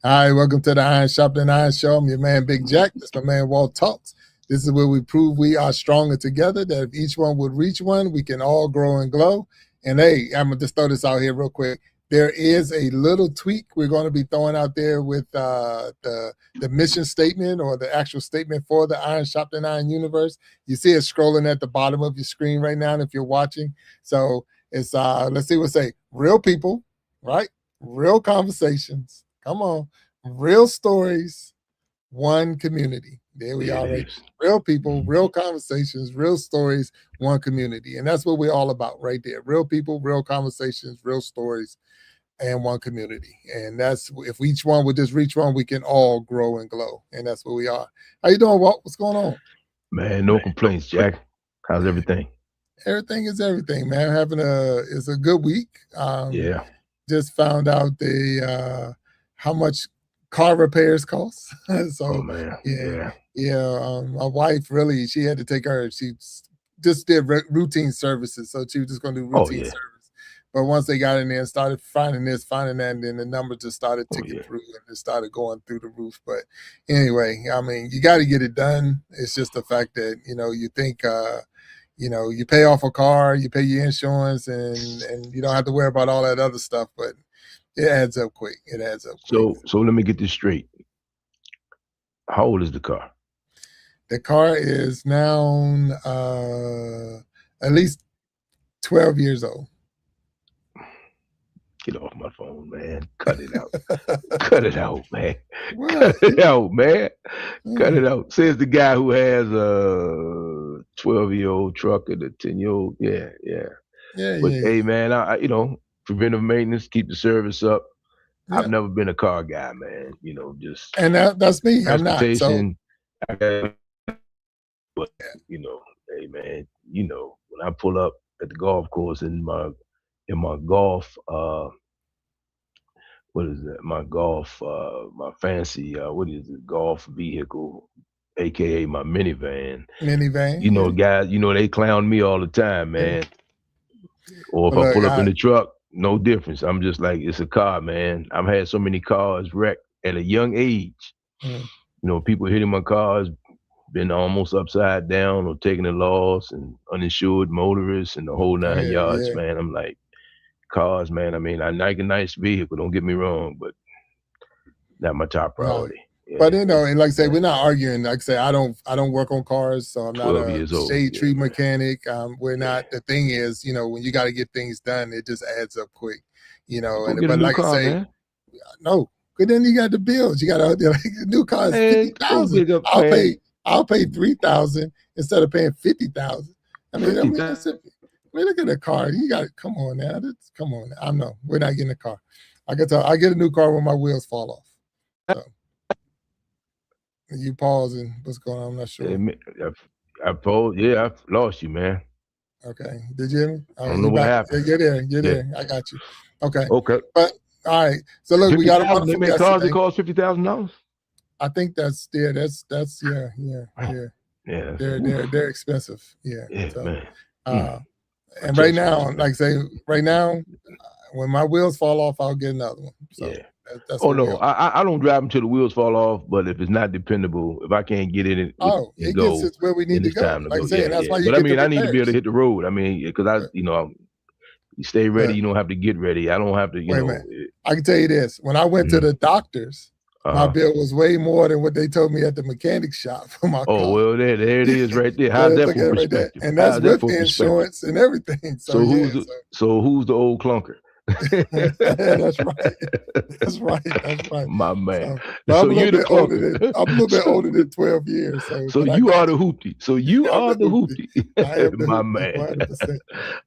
Hi, welcome to the Iron Sharpening Iron Show. I'm your man, Big Jack. That's my man, Walt Talks. This is where we prove we are stronger together, that if each one would reach one, we can all grow and glow. And hey, I'm going to just throw this out here real quick. There is a little tweak we're going to be throwing out there with the mission statement or the actual statement for the Iron Sharpening Iron universe. You see it scrolling at the bottom of your screen right now if you're watching. So it's, let's see what say. Real people, right? Real conversations. Come on. Real stories, one community. There we are, right? Real people, real conversations, real stories, one community. And that's what we're all about right there. Real people, real conversations, real stories, and one community. And that's, if each one would just reach one, we can all grow and glow. And that's what we are. How you doing, Walt? What's going on? Man, no complaints, Jack. How's everything? Everything is everything, man. It's a good week. Yeah. Just found out how much car repairs cost. So man. My wife really, she had to take her, she just did routine services. So she was just going to do routine service. But once they got in there and started finding this, finding that, and then the numbers just started ticking through and it started going through the roof. But anyway, I mean, you got to get it done. It's just the fact that, you think, you pay off a car, you pay your insurance, and you don't have to worry about all that other stuff. But it adds up quick. It adds up quick. So let me get this straight. How old is the car? The car is now at least 12 years old. Get off my phone, man. Cut it out. Cut it out, man. Cut it out, man. Cut it out. Says the guy who has a 12-year-old truck and a 10-year-old. Yeah. But hey, man, I preventive maintenance, keep the service up. Yeah. I've never been a car guy, man. Just and that's me. I'm not. So. But hey, man, when I pull up at the golf course in my golf, what is that? My golf, my fancy, what is it? Golf vehicle, AKA my minivan. Guys, they clown me all the time, man. Or if I pull up in the truck, no difference. I'm just like, it's a car, man. I've had so many cars wrecked at a young age. People hitting my cars, been almost upside down or taking a loss, and uninsured motorists and the whole 9 yards, man. I'm like, cars, man. I mean, I like a nice vehicle, don't get me wrong, but not my top priority. No. Yeah. But and like I say, we're not arguing. Like I say, I don't work on cars, so I'm not a shade tree mechanic. We're not. The thing is, when you got to get things done, it just adds up quick. But like I say, man. No. But then you got the bills. You got the new car is $50,000. I'll pay $3,000 instead of paying $50,000. I mean, look at the car. You got it. Come on now. Come on. I know we're not getting a car. I get a new car when my wheels fall off. So. You pausing? What's going on? I'm not sure. I paused. Yeah, I've lost you, man. Okay. Did you hear me? I don't know what happened. You're there. I got you. Okay. But all right. So look, we got a wonderful guest. They make cars that cost $50,000. I think that's yeah. They're expensive. Yeah. So, man. And right now, like I say, when my wheels fall off, I'll get another one. So that's I don't drive them till the wheels fall off. But if it's not dependable, if I can't get in it, it gets us where we need to go. Like I say, that's why you. But I mean, I need to be able to hit the road. I mean, because you stay ready. You don't have to get ready. I don't have to. Wait a minute. I can tell you this: when I went to the doctors. My bill was way more than what they told me at the mechanic shop for my car. Oh, well, there it is right there. How's that for perspective? And that's with insurance and everything. So who's the old clunker? That's right. My man. So you're the clunker. I'm a little bit older than 12 years. So you are the hoopty. I am my man. 100%.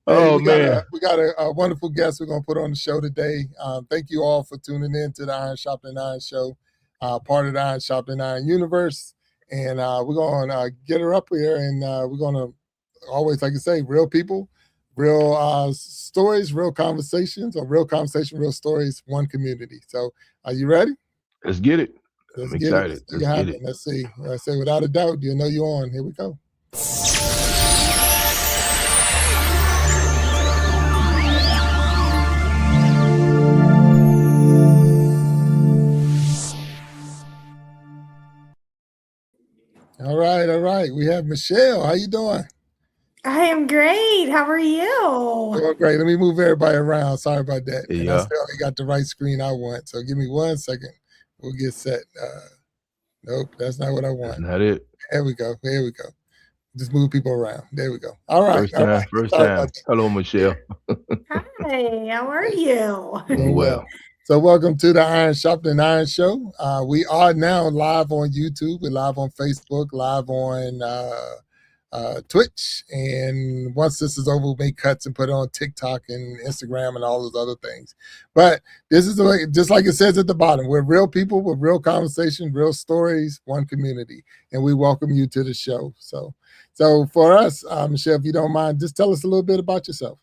Oh, man. We got a wonderful guest we're going to put on the show today. Thank you all for tuning in to the Iron Sharpening Iron Show. Part of the Iron Sharpening Iron universe. And we're going to get her up here, and we're going to always, like I say, real people, real stories, real conversations, or real conversation, real stories, one community. So are you ready? Let's get it. I'm excited. Let's see. I say without a doubt, you know you're on. Here we go. we have Michelle. How you doing? I am great. How are you? Doing great. Let me move everybody around. Sorry about that. Yeah. And I still only got the right screen I want. So give me 1 second. We'll get set. Nope, that's not what I want. That's not it. There we go. There we go. Just move people around. There we go. All right. First time. Hello, Michelle. Hi, how are you? Doing well. So welcome to the Iron Sharpening Iron Show. We are now live on YouTube. We're live on Facebook, live on Twitch. And once this is over, we'll make cuts and put it on TikTok and Instagram and all those other things. But this is the way, just like it says at the bottom, we're real people with real conversation, real stories, one community. And we welcome you to the show. So for us, Michelle, if you don't mind, just tell us a little bit about yourself.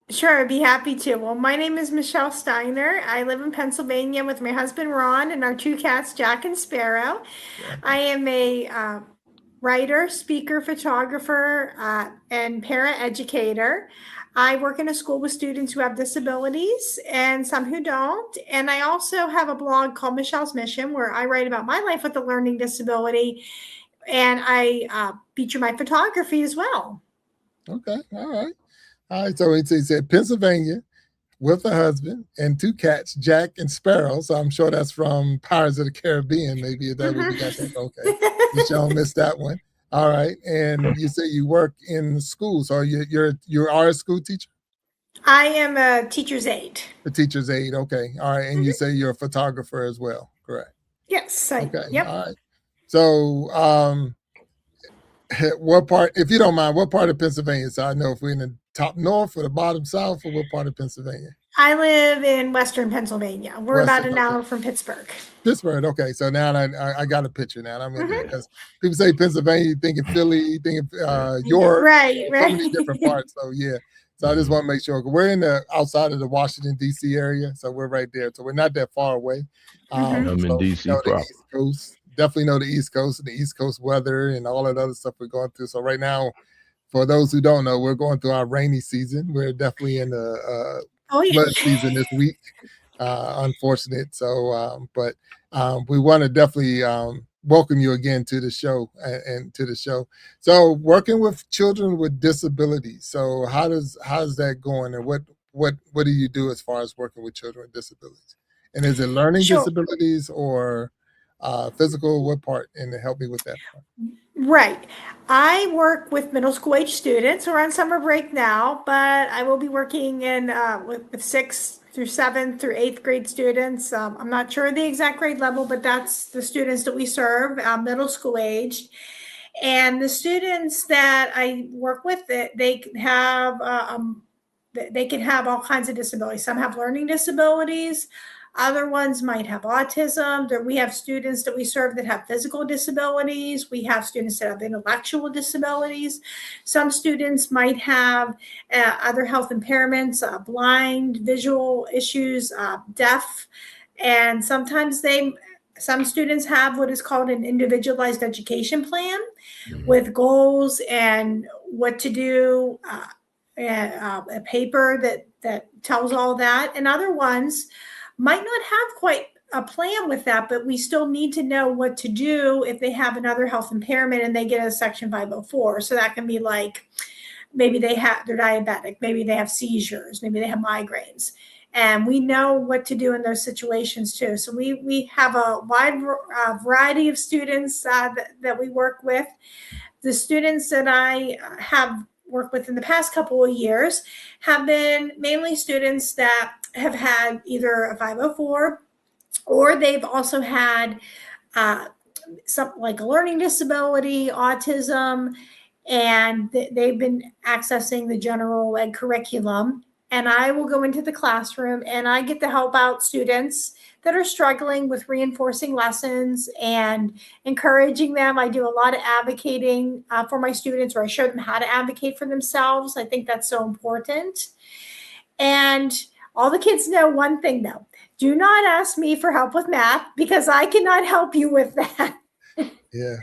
Sure, I'd be happy to. Well, my name is Michelle Steiner. I live in Pennsylvania with my husband, Ron, and our 2 cats, Jack and Sparrow. Yeah. I am a writer, speaker, photographer, and parent educator. I work in a school with students who have disabilities and some who don't. And I also have a blog called Michelle's Mission, where I write about my life with a learning disability. And I feature my photography as well. Okay, all right. All right, so he said Pennsylvania with a husband and 2 cats, Jack and Sparrow. So I'm sure that's from Pirates of the Caribbean. Maybe is that what we got that? Okay, Michelle missed that one. All right, and you say you work in school, so you are a school teacher? I am a teacher's aide. A teacher's aide, okay. All right, and you say you're a photographer as well, correct? Yes. Okay. Yep. All right. So what part, if you don't mind, what part of Pennsylvania? So I know if we're in the top north or the bottom south, or what part of Pennsylvania? I live in Western Pennsylvania. We're about an hour from Pittsburgh. Pittsburgh, okay. So now I got a picture now. I mean, because people say Pennsylvania, you think of Philly, you think of York, right. So many different parts. So yeah. So I just want to make sure we're in the outside of the Washington D.C. area, so we're right there. So we're not that far away. I'm in D.C. The East Coast. Definitely know the East Coast and the East Coast weather and all that other stuff we're going through. So right now, for those who don't know, we're going through our rainy season. We're definitely in the flood season this week. Unfortunate. So, but we want to definitely welcome you again to the show and to the show. So, working with children with disabilities. So, how's that going, and what do you do as far as working with children with disabilities? And is it learning disabilities or physical? What part? And help me with that part. Right. I work with middle school age students. We're on summer break now, but I will be working in with 6th through 7th through 8th grade students. I'm not sure the exact grade level, but that's the students that we serve, middle school age. And the students that I work with, they can have all kinds of disabilities. Some have learning disabilities. Other ones might have autism. We have students that we serve that have physical disabilities. We have students that have intellectual disabilities. Some students might have other health impairments, blind, visual issues, deaf, and sometimes some students have what is called an individualized education plan with goals and what to do, a paper that tells all that, and other ones might not have quite a plan with that, but we still need to know what to do if they have another health impairment and they get a Section 504. So that can be like, maybe they're diabetic, maybe they have seizures, maybe they have migraines. And we know what to do in those situations too. So we have a wide variety of students that we work with. The students that I have worked with in the past couple of years have been mainly students that have had either a 504 or they've also had something like a learning disability, autism, and they've been accessing the general ed curriculum. And I will go into the classroom and I get to help out students that are struggling with reinforcing lessons and encouraging them. I do a lot of advocating for my students, or I show them how to advocate for themselves. I think that's so important. And all the kids know one thing though: do not ask me for help with math, because I cannot help you with that. Yeah.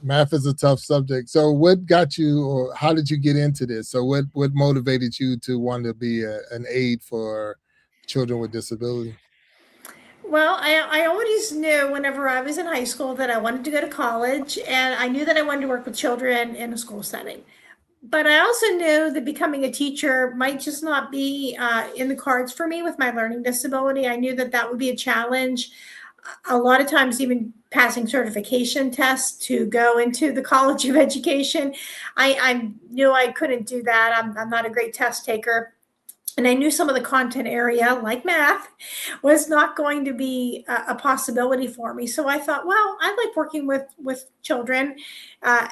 Math is a tough subject. So what got you, or how did you get into this? So what motivated you to want to be an aide for children with disability? Well, I always knew whenever I was in high school that I wanted to go to college, and I knew that I wanted to work with children in a school setting. But I also knew that becoming a teacher might just not be in the cards for me with my learning disability. I knew that that would be a challenge. A lot of times, even passing certification tests to go into the College of Education, I knew I couldn't do that. I'm not a great test taker. And I knew some of the content area, like math, was not going to be a possibility for me. So I thought, well, I like working with children.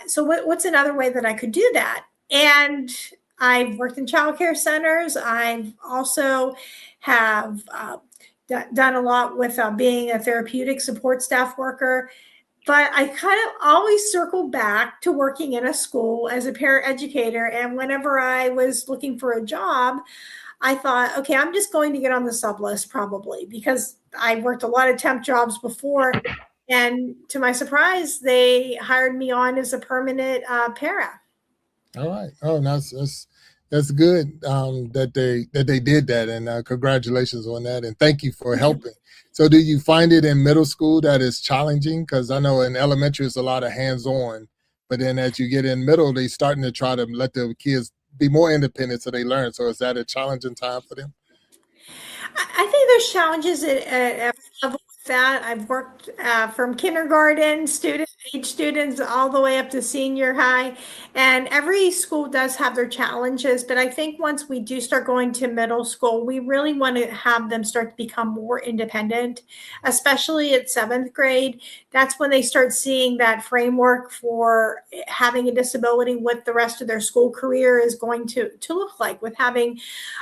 So what's another way that I could do that? And I've worked in childcare centers. I've also have done a lot with being a therapeutic support staff worker. But I kind of always circle back to working in a school as a parent educator. And whenever I was looking for a job, I thought, okay, I'm just going to get on the sub list probably because I worked a lot of temp jobs before. And to my surprise, they hired me on as a permanent para. All right. Oh, that's good that they did that, and congratulations on that, and thank you for helping. So, do you find it in middle school that is challenging? Because I know in elementary it's a lot of hands-on, but then as you get in middle, they starting to try to let the kids be more independent so they learn. So, is that a challenging time for them? I think there's challenges at every level with that. I've worked from kindergarten age students all the way up to senior high, and every school does have their challenges. But I think once we do start going to middle school, we really want to have them start to become more independent, especially at 7th grade. That's when they start seeing that framework for having a disability, what the rest of their school career is going to look like, with having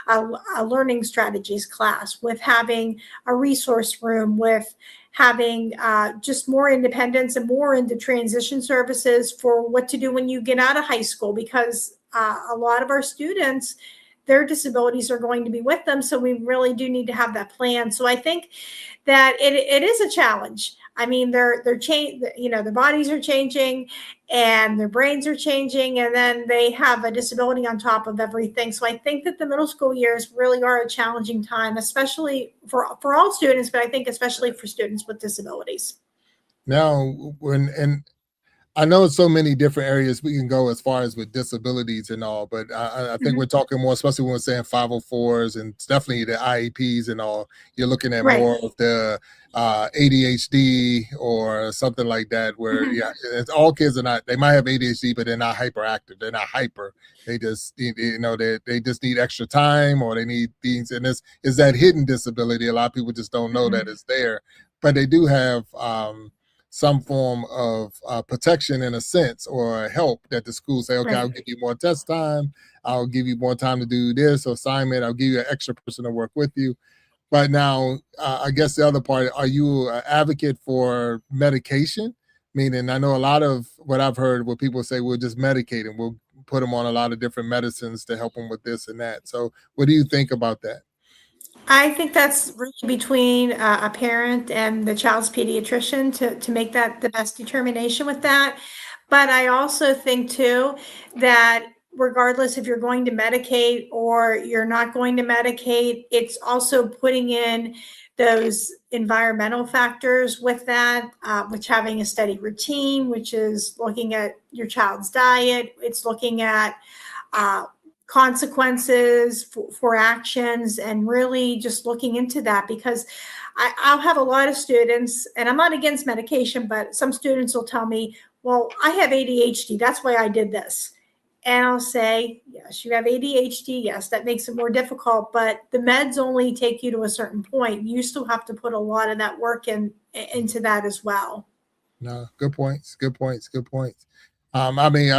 a learning strategies class, with having a resource room, with having just more independence and more into transition services for what to do when you get out of high school, because a lot of our students, their disabilities are going to be with them. So we really do need to have that plan. So I think that it is a challenge. I mean, they're their bodies are changing and their brains are changing, and then they have a disability on top of everything. So I think that the middle school years really are a challenging time, especially for all students, but I think especially for students with disabilities. Now, I know so many different areas we can go as far as with disabilities and all, but I think we're talking more, especially when we're saying 504s and definitely the IEPs and all. You're looking at more of the ADHD or something like that, where all kids are not. They might have ADHD, but they're not hyperactive. They're not hyper. They just they just need extra time, or they need things. And this is that hidden disability. A lot of people just don't know that it's there, but they do have some form of protection in a sense, or help that the school say, okay, I'll give you more test time. I'll give you more time to do this assignment. I'll give you an extra person to work with you. But now, I guess the other part, are you an advocate for medication? Meaning, I know a lot of what I've heard where people say, we'll just medicate them. We'll put them on a lot of different medicines to help them with this and that. So what do you think about that? I think that's really between a parent and the child's pediatrician to make that the best determination with that. But I also think too that regardless if you're going to medicate or you're not going to medicate, it's also putting in those environmental factors with that, which having a steady routine, which is looking at your child's diet, it's looking at consequences for actions, and really just looking into that, because I'll have a lot of students, and I'm not against medication, but some students will tell me, well, I have ADHD, that's why I did this. And I'll say, yes, you have ADHD. Yes, that makes it more difficult, but the meds only take you to a certain point. You still have to put a lot of that work into that as well. No, good points. Good points. Good points. I mean,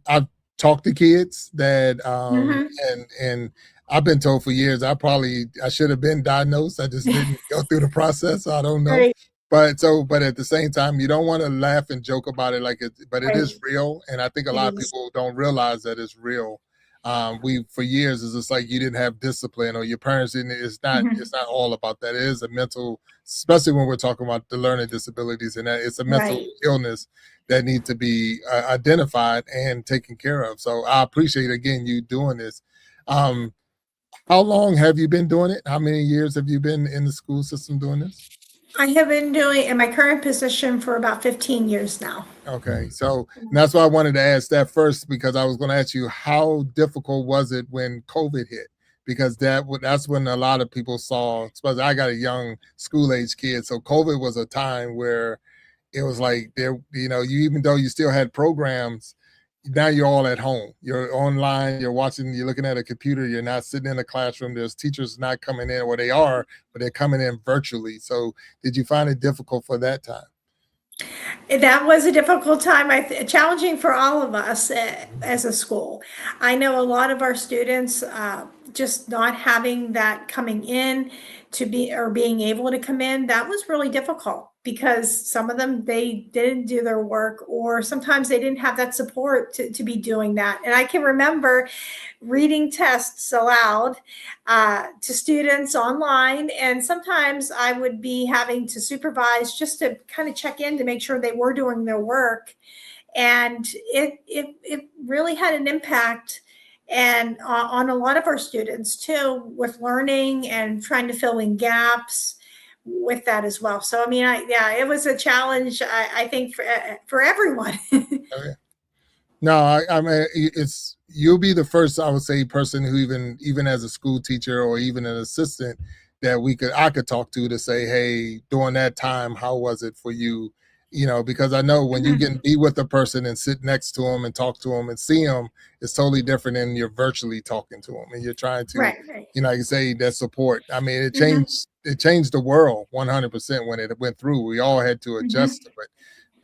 I've talked to kids that and I've been told for years I should have been diagnosed. I just didn't go through the process. So I don't know. Right. But at the same time, you don't want to laugh and joke about it but it is real. And I think a lot of people don't realize that it's real. For years, it's just like you didn't have discipline, or your parents didn't. It's not all about that. It is a mental, especially when we're talking about the learning disabilities, and that it's a mental illness that needs to be identified and taken care of. So I appreciate, again, you doing this. How long have you been doing it? How many years have you been in the school system doing this? I have been doing in my current position for about 15 years now. Okay, so that's why I wanted to ask that first, because I was going to ask you, how difficult was it when COVID hit? Because that's when a lot of people saw, especially I got a young school age kid, so COVID was a time where it was like there, you even though you still had programs, now you're all at home. You're online, you're watching, you're looking at a computer, you're not sitting in a classroom. There's teachers not coming in, or they are, but they're coming in virtually. So did you find it difficult for that time? That was a difficult time, challenging for all of us as a school. I know a lot of our students just not having that coming in or being able to come in, that was really difficult, because some of them, they didn't do their work, or sometimes they didn't have that support to be doing that. And I can remember reading tests aloud to students online, and sometimes I would be having to supervise just to kind of check in to make sure they were doing their work. And it really had an impact and on a lot of our students too, with learning and trying to fill in gaps with that as well. So I mean, it was a challenge, I think, for everyone. Okay. No, I mean, you'll be the first, I would say, person who even as a school teacher or even an assistant that I could talk to say, hey, during that time, how was it for you? Because I know when you can be with a person and sit next to them and talk to them and see them, it's totally different than you're virtually talking to them and you're trying to, right. Like you say, that support. I mean, it changed the world 100% when it went through. We all had to adjust to it.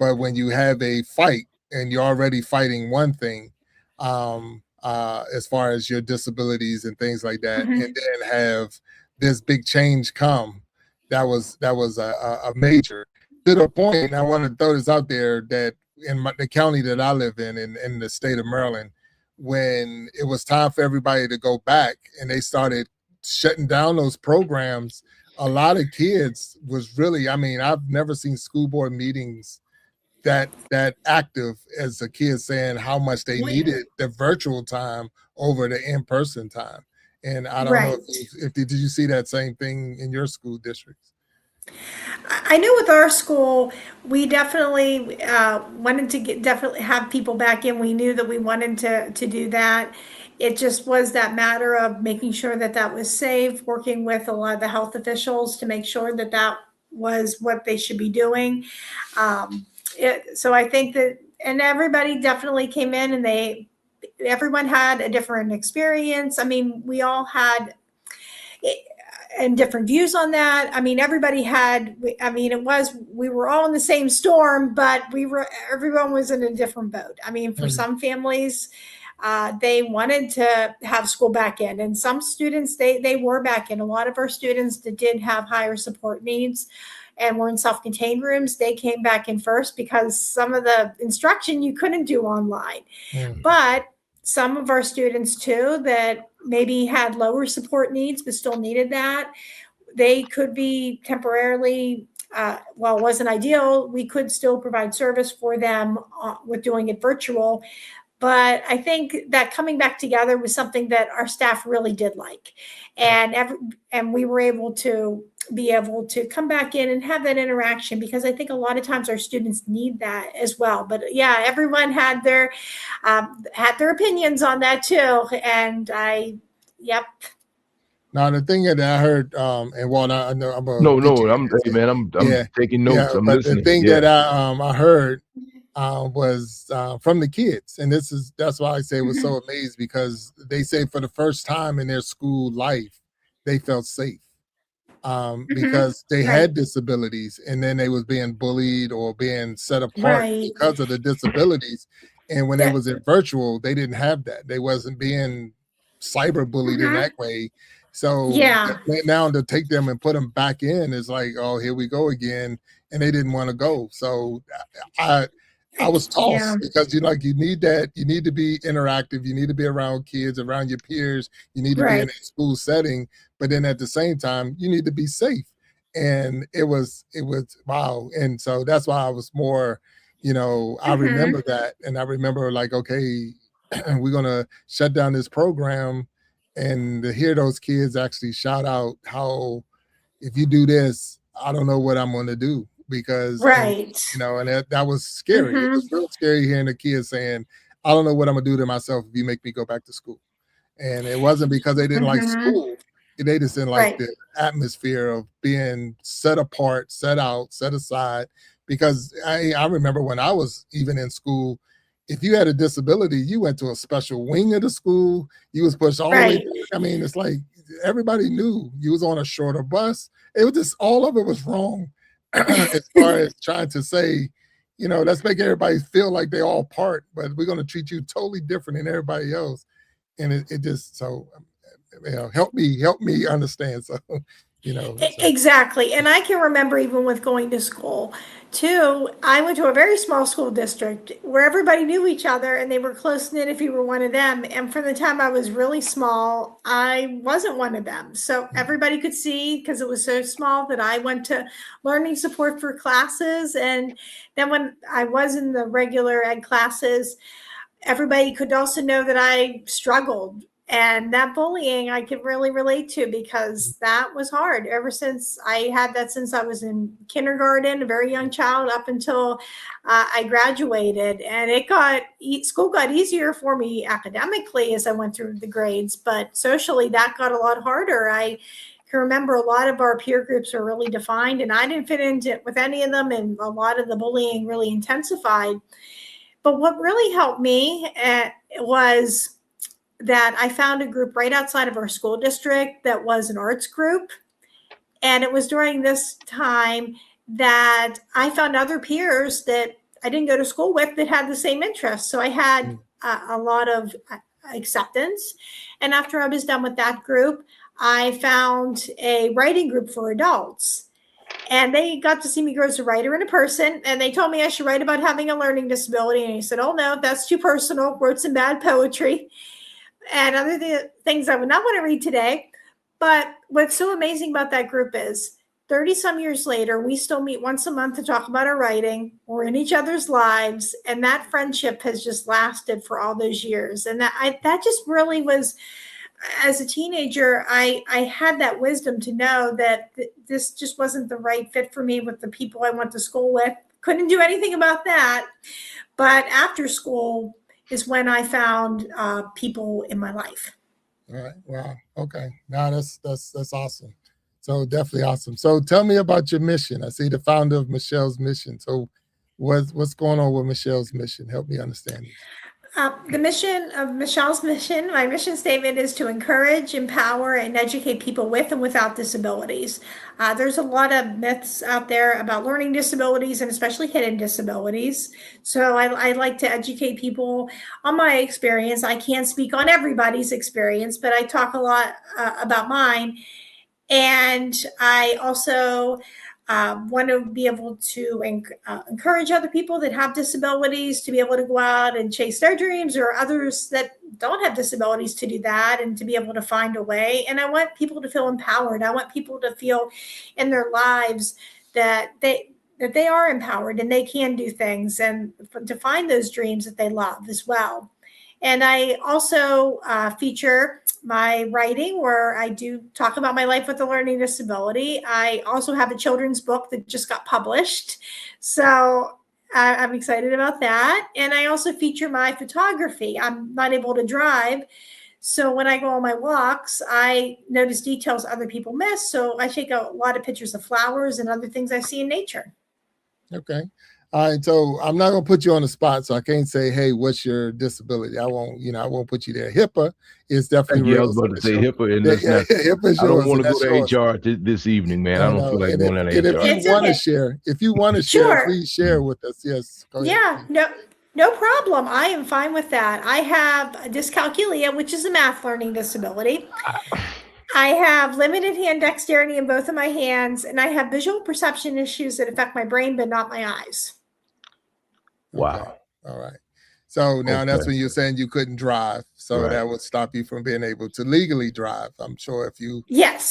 But when you have a fight and you're already fighting one thing, as far as your disabilities and things like that, and then have this big change come, that was a major, to the point. I want to throw this out there, that in the county that I live in the state of Maryland, when it was time for everybody to go back and they started shutting down those programs, a lot of kids was really, I mean, I've never seen school board meetings that active as a kid saying how much they needed the virtual time over the in-person time. And I don't know if did you see that same thing in your school districts? I know with our school, we definitely wanted to definitely have people back in. We knew that we wanted to do that. It just was that matter of making sure that was safe, working with a lot of the health officials to make sure that was what they should be doing. So I think that, and everybody definitely came in, and everyone had a different experience. I mean, we all had and different views on that. I mean, everybody had, I mean, we were all in the same storm, but everyone was in a different boat. I mean, for some families, they wanted to have school back in, and some students, they were back in. A lot of our students that did have higher support needs and were in self-contained rooms, they came back in first, because some of the instruction you couldn't do online. But some of our students too that maybe had lower support needs but still needed that, they could be temporarily, while it wasn't ideal, we could still provide service for them with doing it virtual. But I think that coming back together was something that our staff really did like. And we were able to come back in and have that interaction, because I think a lot of times our students need that as well. But yeah, everyone had their opinions on that too. And Now, the thing that I heard, and Walt, I know I'm taking notes. I'm but listening. The thing that I heard was from the kids, and that's why I say it was so amazed, because they say for the first time in their school life, they felt safe. Because they had disabilities, and then they was being bullied or being set apart because of the disabilities. And when they was in virtual, they didn't have that. They wasn't being cyber bullied in that way. So now to take them and put them back in is like, oh, here we go again. And they didn't want to go. So I was tossed, because you need that. You need to be interactive. You need to be around kids, around your peers. You need to be in a school setting. But then at the same time, you need to be safe. And it was wow. And so that's why I was more, I remember that. And I remember like, okay, we're going to shut down this program. And to hear those kids actually shout out how, if you do this, I don't know what I'm going to do because, right. and that was scary. It was real scary hearing the kids saying, I don't know what I'm going to do to myself if you make me go back to school. And it wasn't because they didn't like school. They just didn't like the atmosphere of being set apart, set out, set aside. Because I remember when I was even in school, if you had a disability, you went to a special wing of the school. You was pushed all the way through. I mean, it's like everybody knew you was on a shorter bus. It was just, all of it was wrong as far as trying to say, let's make everybody feel like they all part, but we're going to treat you totally different than everybody else. And it just, so, help me understand. So, Exactly. And I can remember even with going to school too, I went to a very small school district where everybody knew each other and they were close knit if you were one of them. And from the time I was really small, I wasn't one of them. So everybody could see, because it was so small, that I went to learning support for classes. And then when I was in the regular ed classes, everybody could also know that I struggled. And that bullying I could really relate to, because that was hard ever since I had that, since I was in kindergarten, a very young child, up until I graduated. And school got easier for me academically as I went through the grades, but socially that got a lot harder. I can remember a lot of our peer groups were really defined, and I didn't fit into with any of them, and a lot of the bullying really intensified. But what really helped me was that I found a group right outside of our school district that was an arts group. And it was during this time that I found other peers that I didn't go to school with that had the same interests. So I had a lot of acceptance. And after I was done with that group, I found a writing group for adults. And they got to see me grow as a writer and a person. And they told me I should write about having a learning disability. And I said, oh no, that's too personal. Wrote some bad poetry and other things I would not want to read today. But what's so amazing about that group is 30 some years later, we still meet once a month to talk about our writing. We're in each other's lives. And that friendship has just lasted for all those years. And that just really was, as a teenager, I had that wisdom to know that this just wasn't the right fit for me with the people I went to school with. Couldn't do anything about that. But after school is when I found people in my life. All right. Wow. Okay. Now that's awesome. So definitely awesome. So tell me about your mission. I see the founder of Michelle's Mission. So what's going on with Michelle's Mission? Help me understand this. The mission of Michelle's Mission, my mission statement is to encourage, empower, and educate people with and without disabilities. There's a lot of myths out there about learning disabilities and especially hidden disabilities. So I like to educate people on my experience. I can't speak on everybody's experience, but I talk a lot about mine. And I also want to be able to encourage other people that have disabilities to be able to go out and chase their dreams, or others that don't have disabilities to do that and to be able to find a way. And I want people to feel empowered. I want people to feel in their lives that they are empowered and they can do things, and to find those dreams that they love as well. And I also feature my writing, where I do talk about my life with a learning disability. I also have a children's book that just got published. So I'm excited about that. And I also feature my photography. I'm not able to drive. So when I go on my walks, I notice details other people miss. So I take a lot of pictures of flowers and other things I see in nature. Okay. All right, so I'm not gonna put you on the spot, so I can't say, "Hey, what's your disability?" I won't put you there. HIPAA is definitely real. I was about to say HIPAA, and that's not. HIPAA I don't want to go to HR this evening, man. I don't feel like going to HR. If you want to share, please share with us. Yes. Yeah. No problem. I am fine with that. I have dyscalculia, which is a math learning disability. I have limited hand dexterity in both of my hands, and I have visual perception issues that affect my brain, but not my eyes. Wow. Okay. All right. So now that's when you're saying you couldn't drive. So that would stop you from being able to legally drive. I'm sure if you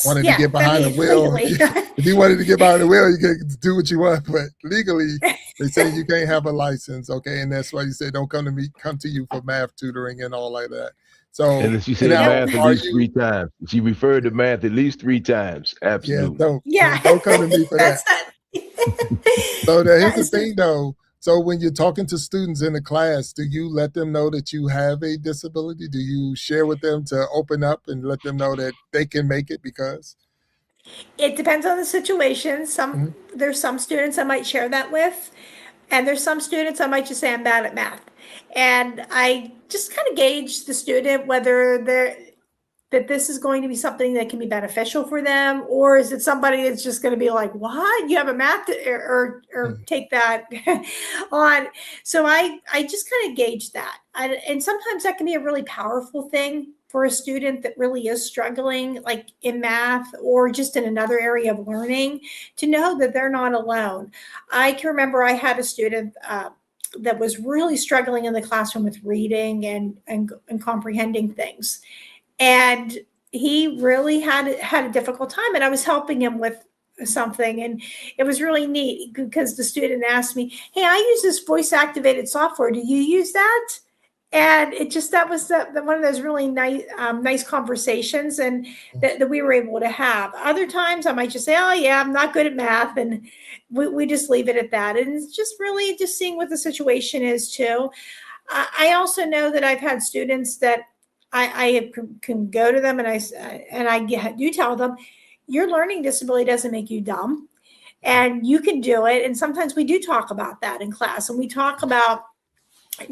wanted to get behind the wheel, if you wanted to get behind the wheel, you could do what you want. But legally, they say you can't have a license. Okay. And that's why you say don't come to you for math tutoring and all like that. So, and she said math at least 3 times. She referred to math at least 3 times. Absolutely. Don't come to me for that. So here's the thing, though. So when you're talking to students in the class, do you let them know that you have a disability? Do you share with them to open up and let them know that they can make it? Because it depends on the situation. There's some students I might share that with, and there's some students I might just say I'm bad at math. And I just kind of gauge the student whether that this is going to be something that can be beneficial for them, or is it somebody that's just going to be like, what, you have a math or take that on. So I just kind of gauge that. And sometimes that can be a really powerful thing for a student that really is struggling, like in math or just in another area of learning, to know that they're not alone. I can remember I had a student that was really struggling in the classroom with reading and comprehending things. And he really had a difficult time, and I was helping him with something, and it was really neat because the student asked me, hey, I use this voice activated software. Do you use that? And it just, that was one of those really nice conversations and that we were able to have. Other times I might just say, oh yeah, I'm not good at math. And we just leave it at that. And it's just really just seeing what the situation is too. I also know that I've had students that I can go to them and I do tell them, your learning disability doesn't make you dumb and you can do it. And sometimes we do talk about that in class, and we talk about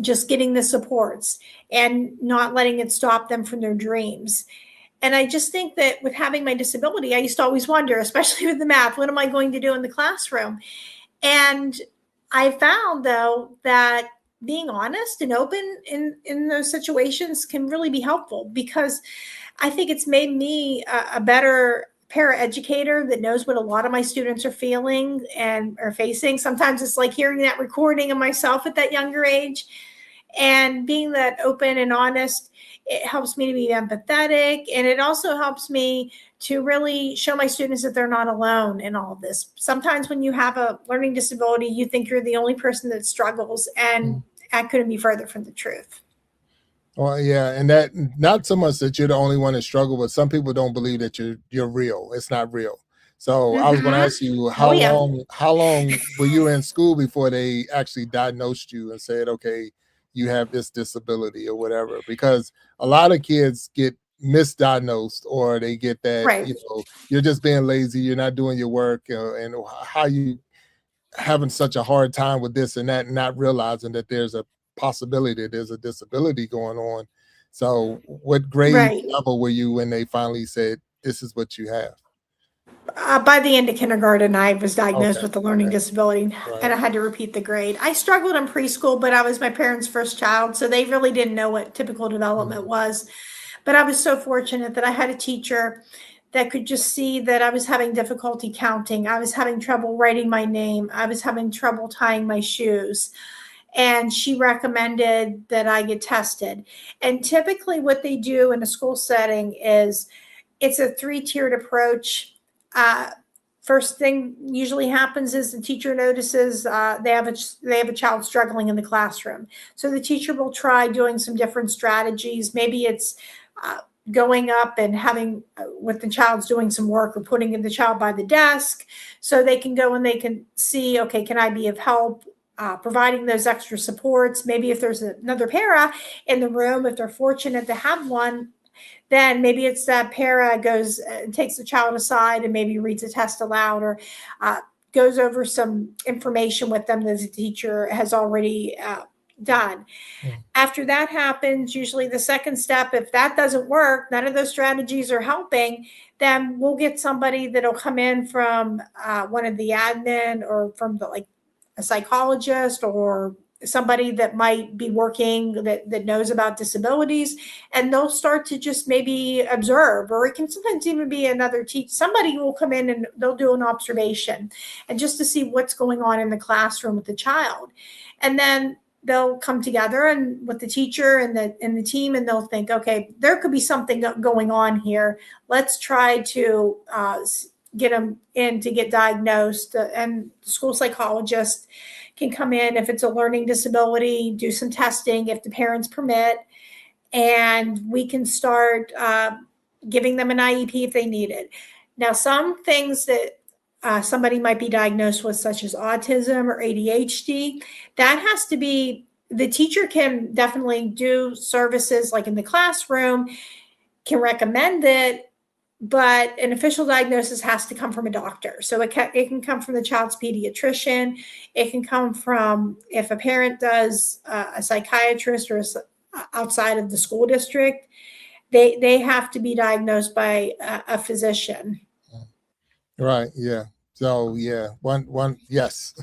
just getting the supports and not letting it stop them from their dreams. And I just think that with having my disability, I used to always wonder, especially with the math, what am I going to do in the classroom? And I found, though, that being honest and open in those situations can really be helpful, because I think it's made me a better paraeducator that knows what a lot of my students are feeling and are facing. Sometimes it's like hearing that recording of myself at that younger age, and being that open and honest, it helps me to be empathetic. And it also helps me to really show my students that they're not alone in all of this. Sometimes when you have a learning disability, you think you're the only person that struggles, and that couldn't be further from the truth. Well, yeah, and that not so much that you're the only one that struggle, but some people don't believe that you're real. It's not real. So I was going to ask you, how long were you in school before they actually diagnosed you and said, okay, you have this disability or whatever? Because a lot of kids get misdiagnosed, or they get that, you're just being lazy, you're not doing your work, and how you having such a hard time with this and that, and not realizing that there's a possibility that there's a disability going on. So what grade level were you when they finally said, this is what you have? By the end of kindergarten, I was diagnosed with a learning disability, and I had to repeat the grade. I struggled in preschool, but I was my parents' first child, so they really didn't know what typical development was. But I was so fortunate that I had a teacher that could just see that I was having difficulty counting. I was having trouble writing my name. I was having trouble tying my shoes. And she recommended that I get tested. And typically what they do in a school setting is it's a 3-tiered approach. First thing usually happens is the teacher notices they have a child struggling in the classroom. So the teacher will try doing some different strategies. Maybe it's going up and having with the child's doing some work, or putting the child by the desk so they can go and they can see, okay, can I be of help? Providing those extra supports. Maybe if there's another para in the room, if they're fortunate to have one, then maybe it's that para goes and takes the child aside and maybe reads a test aloud, or goes over some information with them that the teacher has already done. After that happens, usually the second step, if that doesn't work, none of those strategies are helping, then we'll get somebody that'll come in from one of the admin, or from the a psychologist, or somebody that might be working that knows about disabilities, and they'll start to just maybe observe, or it can sometimes even be another teacher. Somebody will come in and they'll do an observation, and just to see what's going on in the classroom with the child. And then they'll come together and with the teacher and the team, and they'll think, okay, there could be something going on here. Let's try to get them in to get diagnosed, and the school psychologist can come in if it's a learning disability, do some testing if the parents permit, and we can start giving them an IEP if they need it. Now, some things that somebody might be diagnosed with, such as autism or ADHD, that has to be, the teacher can definitely do services like in the classroom, can recommend it, but an official diagnosis has to come from a doctor. So it can come from the child's pediatrician. It can come from, if a parent does, a psychiatrist or outside of the school district. They have to be diagnosed by a physician. Right. Yeah. So yeah, one yes.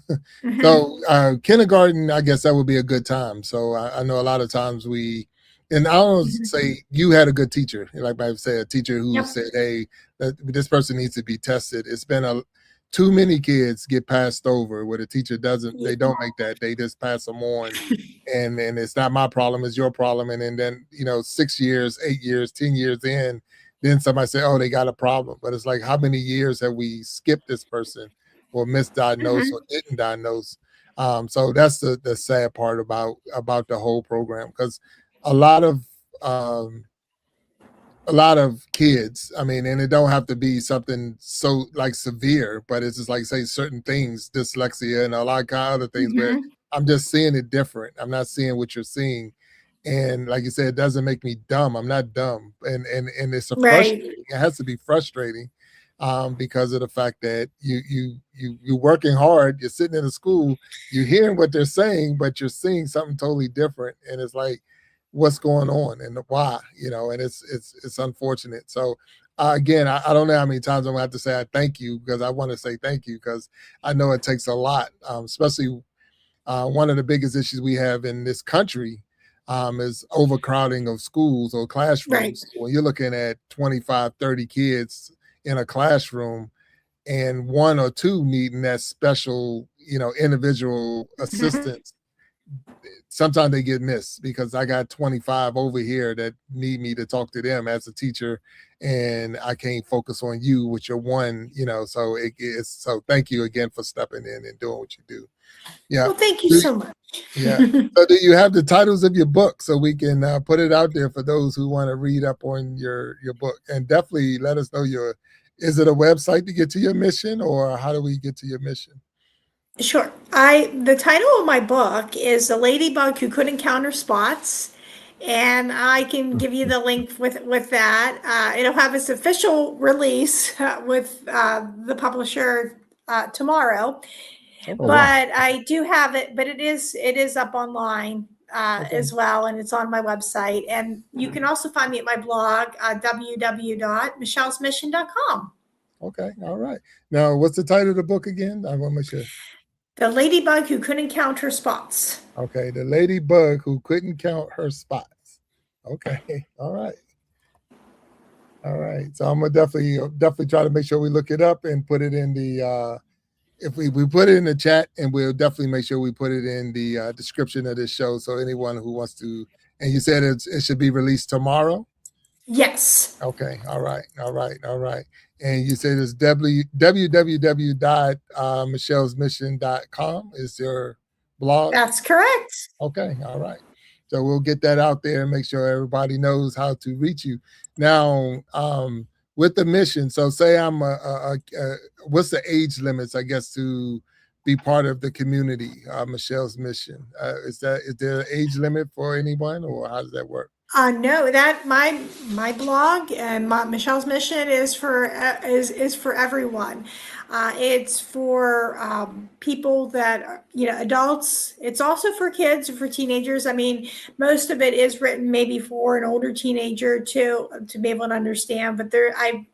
Mm-hmm. So kindergarten, I guess that would be a good time. So I know a lot of times and I don't say you had a good teacher, like I say, a teacher who said, "Hey, this person needs to be tested." It's been too many kids get passed over where the teacher doesn't. They don't make that. They just pass them on, and it's not my problem. It's your problem. And then 6 years, 8 years, 10 years in. Then somebody say, "Oh, they got a problem," but it's like, how many years have we skipped this person, or misdiagnosed, or didn't diagnose? So that's the sad part about the whole program, because a lot of kids, I mean, and it don't have to be something so like severe, but it's just like, say, certain things, dyslexia and a lot of other things, where I'm just seeing it different. I'm not seeing what you're seeing. And like you said, it doesn't make me dumb. I'm not dumb. And it's frustrating. It has to be frustrating because of the fact that you're working hard, you're sitting in a school, you're hearing what they're saying, but you're seeing something totally different. And it's like, what's going on and why, and it's unfortunate. So again, I don't know how many times I'm gonna have to say I thank you, because I want to say thank you, because I know it takes a lot, especially one of the biggest issues we have in this country is overcrowding of schools or classrooms. When you're looking at 25, 30 kids in a classroom, and one or two needing that special, individual assistance, sometimes they get missed, because I got 25 over here that need me to talk to them as a teacher, and I can't focus on you with your one, so so thank you again for stepping in and doing what you do. Yeah. Well, thank you so much. Yeah. So do you have the titles of your book so we can put it out there for those who want to read up on your book? And definitely let us know is it a website to get to your mission, or how do we get to your mission? Sure. The title of my book is The Ladybug Who Couldn't Count Her Spots. And I can give you the link with that. It'll have its official release with the publisher tomorrow. But I do have it, but it is up online as well, and it's on my website. And you can also find me at my blog, www.michellesmission.com. Okay, all right. Now, what's the title of the book again? I want to make sure. The Ladybug Who Couldn't Count Her Spots. Okay, the Ladybug Who Couldn't Count Her Spots. Okay, all right. All right, so I'm gonna definitely try to make sure we look it up and put it in the if we put it in the chat, and we'll definitely make sure we put it in the description of this show, so anyone who wants to. And you said it should be released tomorrow? Yes. Okay, all right. And you said it's www.michellesmission.com is your blog? That's correct. Okay, all right. So we'll get that out there and make sure everybody knows how to reach you. Now, with the mission, so say I'm what's the age limits, I guess, to be part of the community, Michelle's Mission? Is there an age limit for anyone, or how does that work? No, that my blog and Michelle's Mission is for everyone. It's for people that adults. It's also for kids, for teenagers. I mean, most of it is written maybe for an older teenager to be able to understand. But I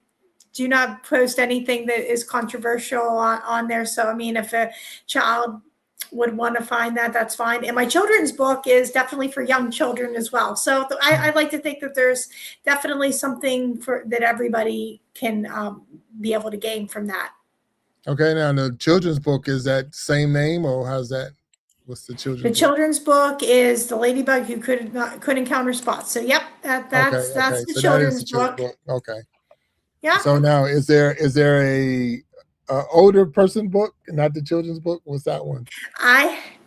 do not post anything that is controversial on there. So I mean, if a child would want to find that, that's fine. And my children's book is definitely for young children as well. So I like to think that there's definitely something that everybody can be able to gain from that. Okay, now the children's book, is that same name, or how's that? What's the children's book? The children's book is The Ladybug Who Couldn't Count Her Spots. So yep, that's the children's book. Okay. Yeah. So now is there a older person book, not the children's book? What's that one?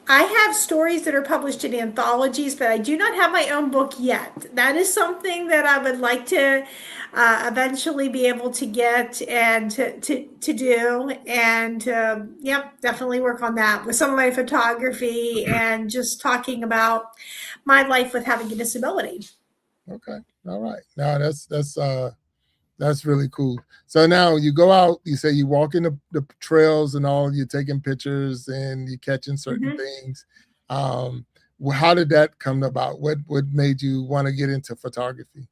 I have stories that are published in anthologies, but I do not have my own book yet. That is something that I would like to eventually be able to get and to do. And yep, definitely work on that with some of my photography and just talking about my life with having a disability. Okay. All right. Now that's really cool. So now you go out, you say you walk in the trails and all, you're taking pictures and you're catching certain things. How did that come about? What made you want to get into photography?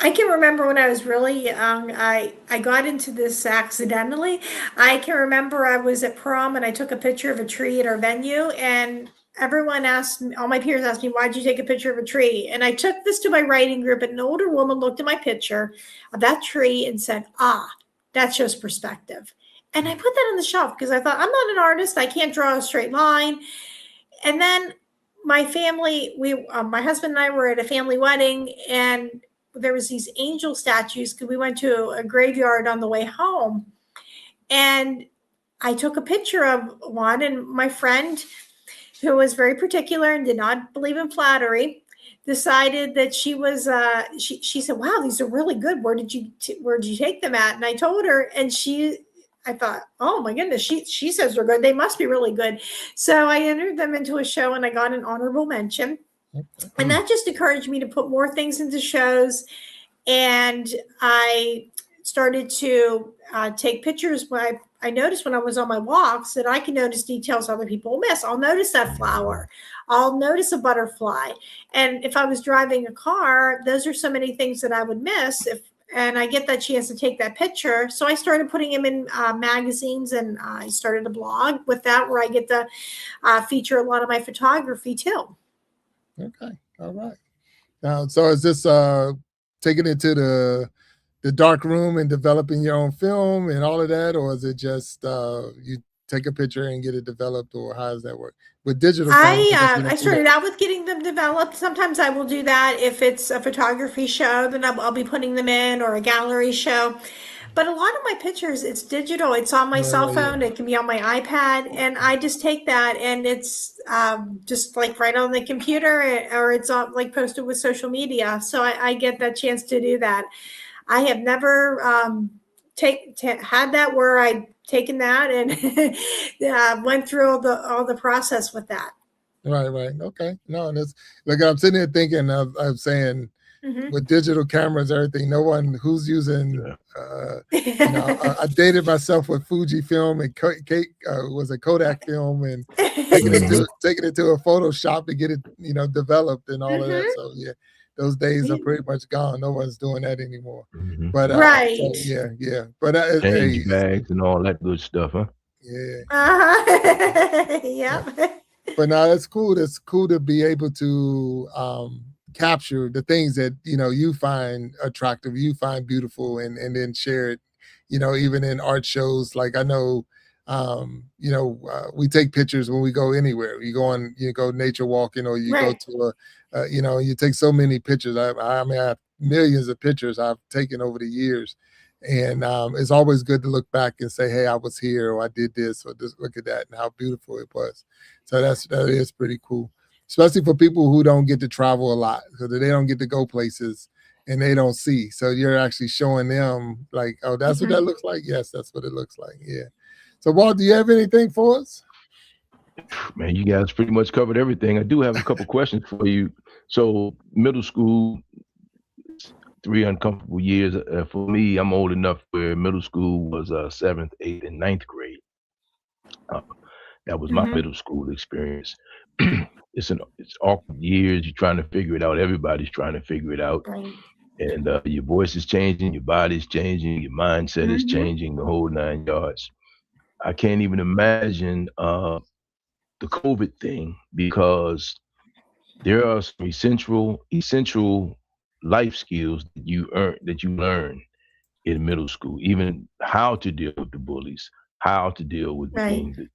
I can remember when I was really young, I got into this accidentally. I can remember I was at prom and I took a picture of a tree at our venue, and everyone asked me, all my peers asked me, why'd you take a picture of a tree? And I took this to my writing group, and an older woman looked at my picture of that tree and said, ah, that shows perspective. And I put that on the shelf because I thought, I'm not an artist. I can't draw a straight line. And then my family, my husband and I were at a family wedding, and there was these angel statues because we went to a graveyard on the way home. And I took a picture of one, and my friend, who was very particular and did not believe in flattery, decided that she was she said, wow, these are really good. Where did you take them at? And I told her, and I thought, oh my goodness, she says they're good. They must be really good. So I entered them into a show and I got an honorable mention. And that just encouraged me to put more things into shows. And I started to take pictures. When I noticed when I was on my walks that I can notice details other people miss. I'll notice that flower. I'll notice a butterfly. And if I was driving a car, those are so many things that I would miss and I get that chance to take that picture. So I started putting them in magazines, and I started a blog with that where I get to feature a lot of my photography too. Okay. All right. Now, so is this taking it to the dark room and developing your own film and all of that, or is it just you take a picture and get it developed, or how does that work with digital? I started out with getting them developed. Sometimes I will do that if it's a photography show, then I'll be putting them in, or a gallery show. But a lot of my pictures, it's digital. It's on my cell phone. It can be on my iPad, and I just take that, and it's just like right on the computer, or it's on, like posted with social media. So I get that chance to do that. I have never had that where I'd taken that and went through all the process with that. Right. Okay. No, and it's like I'm sitting here thinking I'm saying with digital cameras, everything, no one who's using I dated myself with Fujifilm and was a Kodak film, and taking it to a Photoshop to get it developed and all of that. So yeah, those days are pretty much gone. No one's doing that anymore. But right. So, yeah. But change bags and all that good stuff, huh? Yeah. Yeah. But now that's cool. That's cool to be able to capture the things that you find attractive, you find beautiful, and then share it. Even in art shows, like I know. We take pictures when we go anywhere. You go nature walking, or you go to you take so many pictures. I mean, I have millions of pictures I've taken over the years, and it's always good to look back and say, hey, I was here, or I did this, or just look at that and how beautiful it was. So that is pretty cool, especially for people who don't get to travel a lot, because they don't get to go places and they don't see. So you're actually showing them like, oh, that's what that looks like. Yes, that's what it looks like. Yeah. So, Walt, do you have anything for us? Man, you guys pretty much covered everything. I do have a couple questions for you. So, middle school, 3 uncomfortable years. For me, I'm old enough where middle school was 7th, 8th, and 9th grade. That was my middle school experience. It's awkward years. You're trying to figure it out. Everybody's trying to figure it out. Right. And your voice is changing, your body's changing, your mindset is changing, the whole 9 yards. I can't even imagine the COVID thing, because there are some essential life skills that you learn in middle school, even how to deal with the bullies, how to deal with the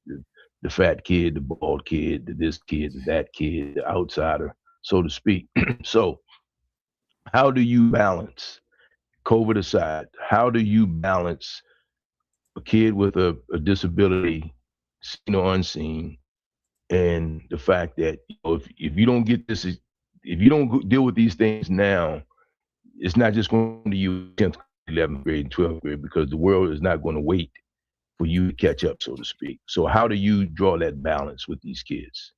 fat kid, the bald kid, this kid, that kid, the outsider, so to speak. So how do you balance, COVID aside, how do you balance a kid with a disability, seen or unseen, and the fact that if you don't get this, if you don't deal with these things now, it's not just going to you 10th, 11th grade, and 12th grade, because the world is not going to wait for you to catch up, so to speak. So how do you draw that balance with these kids?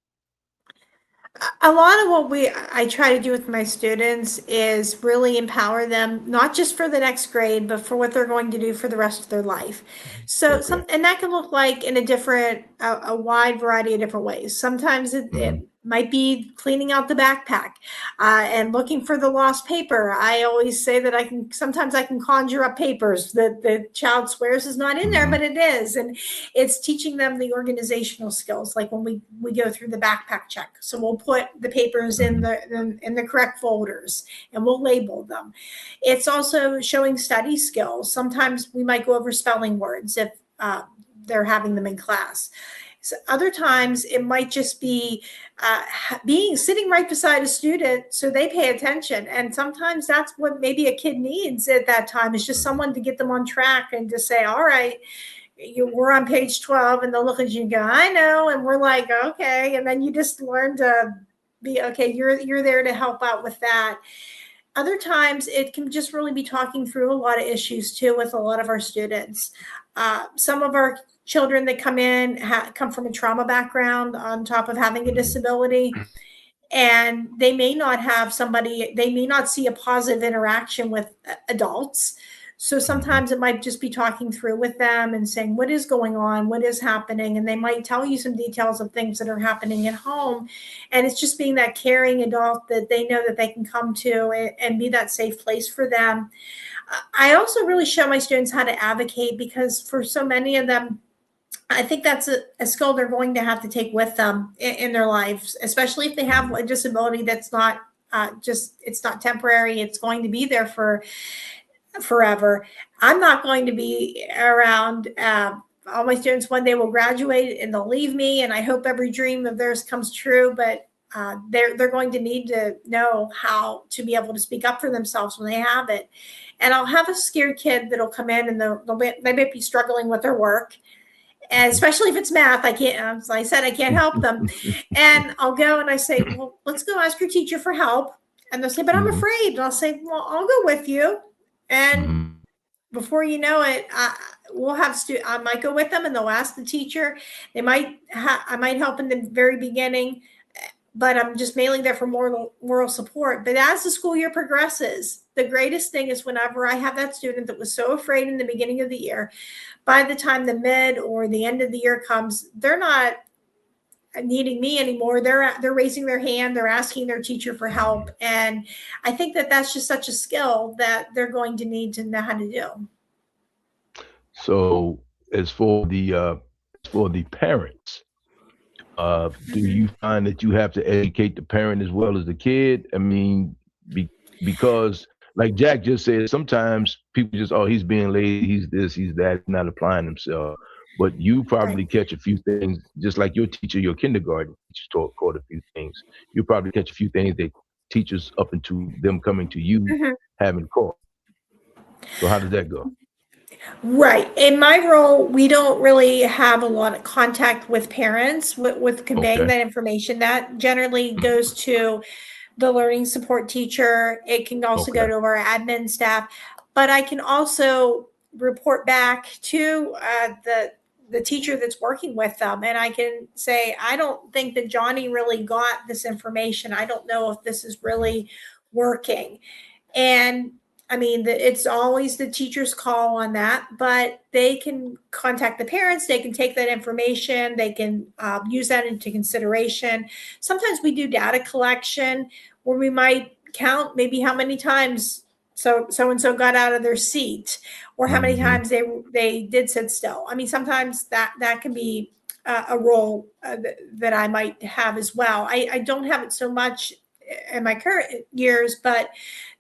A lot of what I try to do with my students is really empower them, not just for the next grade, but for what they're going to do for the rest of thetheir life. So and that can look like in a wide variety of different ways. Sometimes it might be cleaning out the backpack and looking for the lost paper. I always say that sometimes I can conjure up papers that the child swears is not in there, but it is. And it's teaching them the organizational skills, like when we go through the backpack check. So we'll put the papers in the correct folders and we'll label them. It's also showing study skills. Sometimes we might go over spelling words if they're having them in class. So other times it might just be sitting right beside a student so they pay attention. And sometimes that's what maybe a kid needs at that time, is just someone to get them on track and to say, all right, we're on page 12, and they'll look at you and go, I know. And we're like, okay. And then you just learn to be, okay, you're there to help out with that. Other times it can just really be talking through a lot of issues too with a lot of our students. Some of our children that come in come from a trauma background on top of having a disability, and they may not see a positive interaction with adults. So sometimes it might just be talking through with them and saying, what is going on? What is happening? And they might tell you some details of things that are happening at home. And it's just being that caring adult that they know that they can come to and be that safe place for them. I also really show my students how to advocate, because for so many of them, I think that's a skill they're going to have to take with them in their lives, especially if they have a disability that's not it's not temporary. It's going to be there for forever. I'm not going to be around. All my students one day will graduate and they'll leave me, and I hope every dream of theirs comes true. But they're going to need to know how to be able to speak up for themselves when they have it. And I'll have a scared kid that'll come in and they might be struggling with their work. And especially if it's math, I can't, as I said, I can't help them. And I'll go and I say, well, let's go ask your teacher for help. And they'll say, but I'm afraid. And I'll say, well, I'll go with you. And before you know it, I might go with them and they'll ask the teacher. I might help in the very beginning, but I'm just mainly there for moral support. But as the school year progresses, the greatest thing is whenever I have that student that was so afraid in the beginning of the year, by the time the mid or the end of the year comes, they're not needing me anymore. They're raising their hand. They're asking their teacher for help. And I think that that's just such a skill that they're going to need to know how to do. So as for the parents, do you find that you have to educate the parent as well as the kid? I mean, because like Jack just said, sometimes people just, oh, he's being lazy, he's this, he's that, not applying himself. But you probably catch a few things, just like your teacher, your kindergarten teacher caught a few things. You probably catch a few things that teachers up into them coming to you haven't caught. So how does that go? Right. In my role, we don't really have a lot of contact with parents with conveying that information. That generally goes to the learning support teacher. It can also go to our admin staff, but I can also report back to the teacher that's working with them. And I can say, I don't think that Johnny really got this information. I don't know if this is really working. And I mean, it's always the teacher's call on that, but they can contact the parents. They can take that information. They can use that into consideration. Sometimes we do data collection where we might count maybe how many times so-and-so got out of their seat, or how many times they did sit still. I mean, sometimes that can be a role that I might have as well. I don't have it so much in my current years, but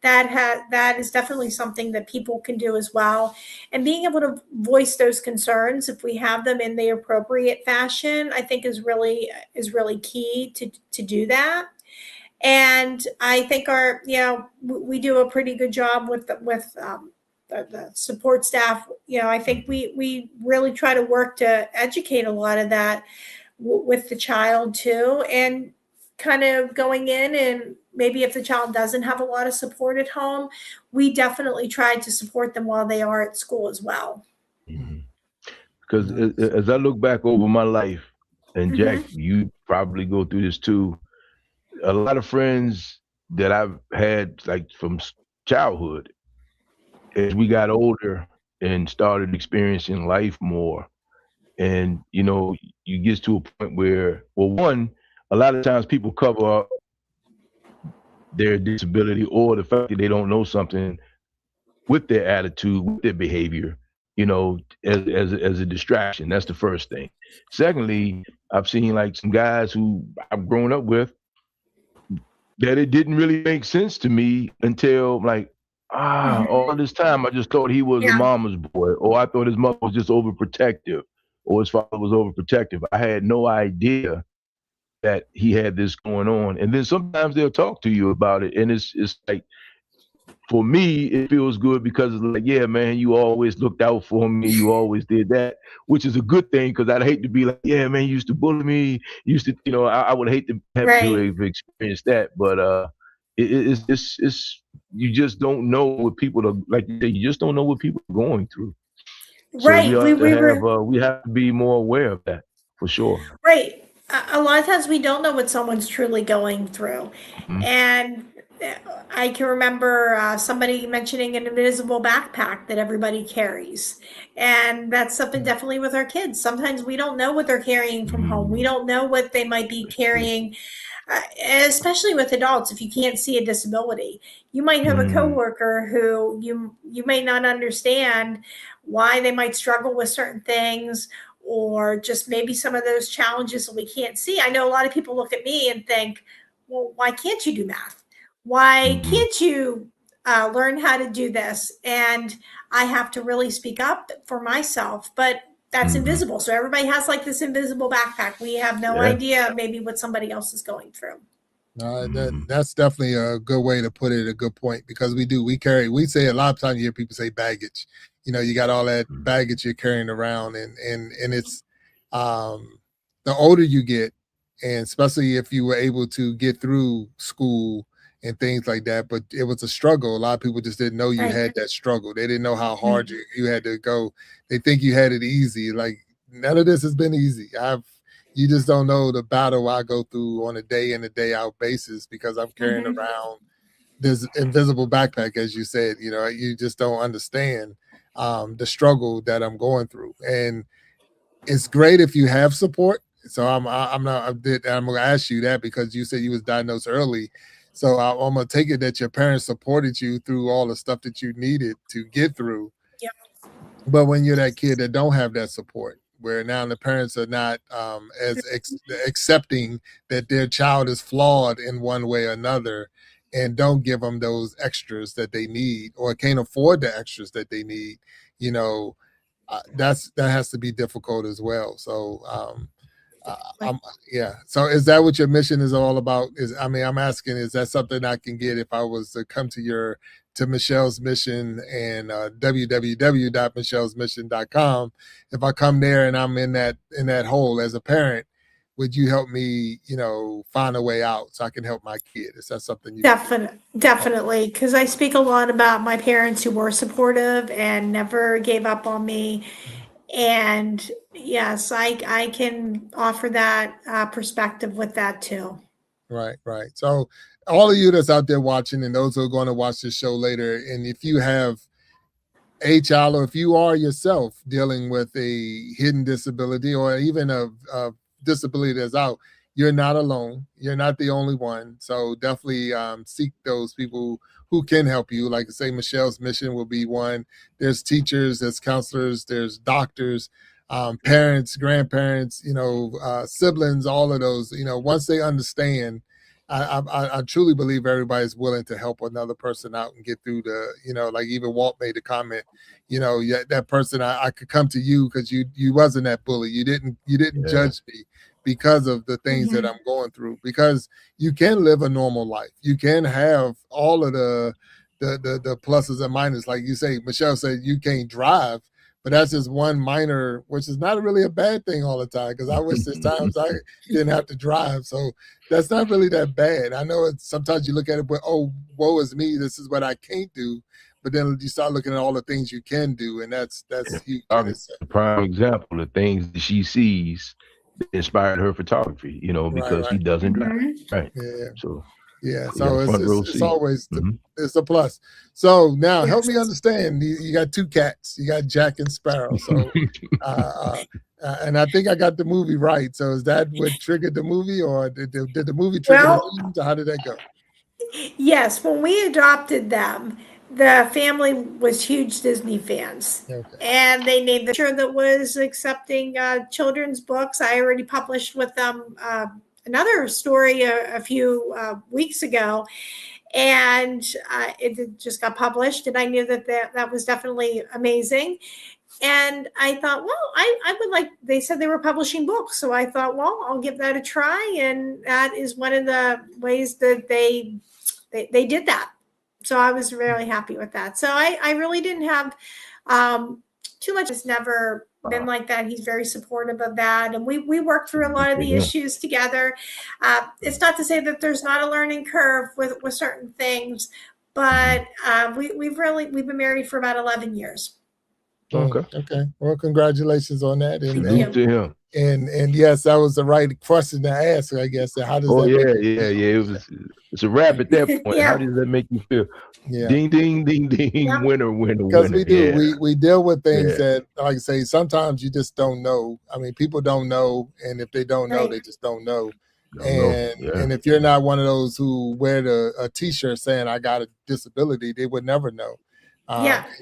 that is definitely something that people can do as well. And being able to voice those concerns, if we have them in the appropriate fashion, I think is really key to do that. And I think we do a pretty good job with the support staff. I think we really try to work to educate a lot of that with the child too, and kind of going in, and maybe if the child doesn't have a lot of support at home, we definitely try to support them while they are at school as well. Because as I look back over my life, and Jack, Mm-hmm. you probably go through this too, a lot of friends that I've had like from childhood, as we got older and started experiencing life more, and you get to a point where, well, one, a lot of times people cover up their disability or the fact that they don't know something with their attitude, with their behavior, as a distraction. That's the first thing. Secondly, I've seen like some guys who I've grown up with that it didn't really make sense to me until like, all this time I just thought he was a mama's boy, or I thought his mother was just overprotective, or his father was overprotective. I had no idea that he had this going on. And then sometimes they'll talk to you about it, and it's like, for me, it feels good because it's like, yeah, man, you always looked out for me. You always did that, which is a good thing, because I'd hate to be like, yeah, man, you used to bully me. You used to, I would hate to have to have experienced that. But it's you just don't know what people are, like you say, you just don't know what people are going through. So Right. we have to be more aware of that, for sure. Right. A lot of times we don't know what someone's truly going through. And I can remember somebody mentioning an invisible backpack that everybody carries. And that's something definitely with our kids. Sometimes we don't know what they're carrying from home. We don't know what they might be carrying, especially with adults. If you can't see a disability, you might have a coworker who you may not understand why they might struggle with certain things, or just maybe some of those challenges that we can't see. I know a lot of people look at me and think, well, why can't you do math? Why can't you learn how to do this? And I have to really speak up for myself, but that's invisible. So everybody has like this invisible backpack. We have no idea maybe what somebody else is going through. That's definitely a good way to put it, a good point, because we say a lot of times you hear people say baggage. You got all that baggage you're carrying around, and it's the older you get, and especially if you were able to get through school and things like that, but it was a struggle. A lot of people just didn't know you had that struggle. They didn't know how hard you had to go. They think you had it easy. Like, none of this has been easy. You just don't know the battle I go through on a day in and day out basis, because I'm carrying around this invisible backpack, as you said. You just don't understand the struggle that I'm going through. And it's great if you have support. So I'm going to ask you that, because you said you was diagnosed early. So I'm going to take it that your parents supported you through all the stuff that you needed to get through. Yep. But when you're that kid that don't have that support, where now the parents are not as accepting that their child is flawed in one way or another, and don't give them those extras that they need, or can't afford the extras that they need, that has to be difficult as well. So So is that what your mission is all about? I'm asking, is that something I can get if I was to come to Michelle's Mission and www.michellesmission.com? If I come there and I'm in that hole as a parent, would you help me, find a way out so I can help my kid? Is that something you definitely, because I speak a lot about my parents who were supportive and never gave up on me. And yes, I can offer that perspective with that too. Right. So all of you that's out there watching, and those who are going to watch this show later, and if you have a child, or if you are yourself dealing with a hidden disability, or even a disability that's out, you're not alone. You're not the only one. So definitely seek those people who can help you. Like I say, Michelle's Mission will be one. There's teachers, there's counselors, there's doctors, parents, grandparents, siblings, all of those. Once they understand, I truly believe everybody's willing to help another person out and get through like even Walt made a comment, that person, I could come to you because you wasn't that bully. You didn't judge me because of the things that I'm going through, because you can live a normal life. You can have all of the pluses and minuses. Like you say, Michelle said, you can't drive, But that's just one minor, which is not really a bad thing all the time, because I wish there's times I didn't have to drive. So that's not really that bad. I know sometimes you look at it, but, oh, woe is me, this is what I can't do. But then you start looking at all the things you can do, and that's huge. Prime example, the things that she sees that inspired her photography, you know, because she doesn't drive. Right. Yeah. So so it's always it's a plus. So now help me understand. You got two cats. You got Jack and Sparrow. So and I think I got the movie right. So is that what triggered the movie, or did the movie trigger the news, or how did that go? Yes, when we adopted them, the family was huge Disney fans. And they named the show that was accepting children's books. I already published with them another story a few weeks ago, and it just got published, and I knew that was definitely amazing. And I thought, well, I would like, they said they were publishing books, so I thought, well, I'll give that a try, and that is one of the ways that they did that. So I was really happy with that. So I really didn't have too much. It's never been like that. He's very supportive of that. And we work through a lot of the issues together. It's not to say that there's not a learning curve with certain things, but we've been married for about 11 years. Okay. Well, congratulations on that. And salute to him. And yes, that was the right question to ask, I guess. How does that it's a wrap at that point. How does that make you feel? Ding, ding, ding, ding, winner. Because we do. We deal with things that, like I say, sometimes you just don't know. I mean, people don't know, and if they don't know, they just don't know. And if you're not one of those who wear a T-shirt saying I got a disability, they would never know.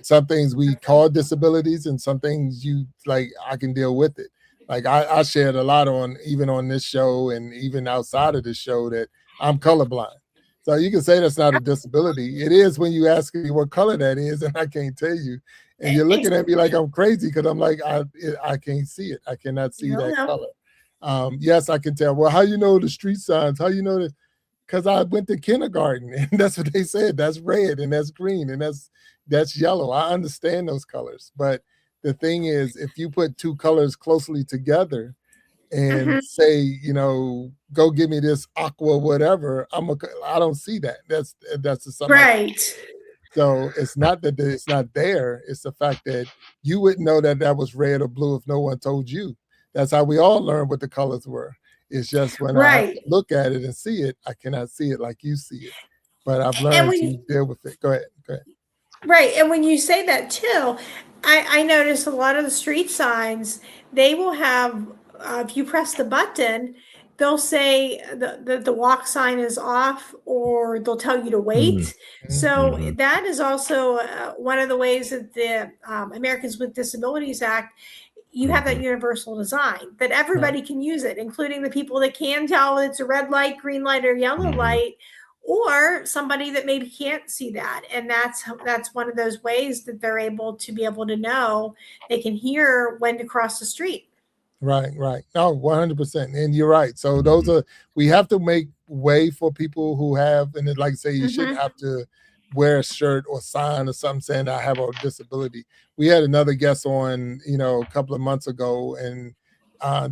Some things we call disabilities, and some things I can deal with it. Like I shared a lot even on this show and even outside of this show that I'm colorblind. So you can say that's not a disability. It is when you ask me what color that is, and I can't tell you. And you're looking at me like I'm crazy because I'm like, I can't see it. I cannot see that color. Yes, I can tell. Well, how you know the street signs? How you know that? Because I went to kindergarten, and that's what they said. That's red, and that's green, and that's yellow. I understand those colors. But the thing is, if you put two colors closely together and say, go give me this aqua whatever, I don't see that. That's the something. Right. So it's not that it's not there. It's the fact that you wouldn't know that was red or blue if no one told you. That's how we all learned what the colors were. It's just when I look at it and see it, I cannot see it like you see it. But I've learned to deal with it. Go ahead. Right. And when you say that too, I notice a lot of the street signs, they will have, if you press the button, they'll say the walk sign is off, or they'll tell you to wait. So that is also one of the ways that the Americans with Disabilities Act, you have that universal design that everybody can use it, including the people that can tell it's a red light, green light, or yellow light, or somebody that maybe can't see that. And that's one of those ways that they're able to know, they can hear when to cross the street. Right. No, 100%. And you're right. So we have to make way for people who have, and like I say, you shouldn't have to wear a shirt or sign or something saying I have a disability. We had another guest on, a couple of months ago, and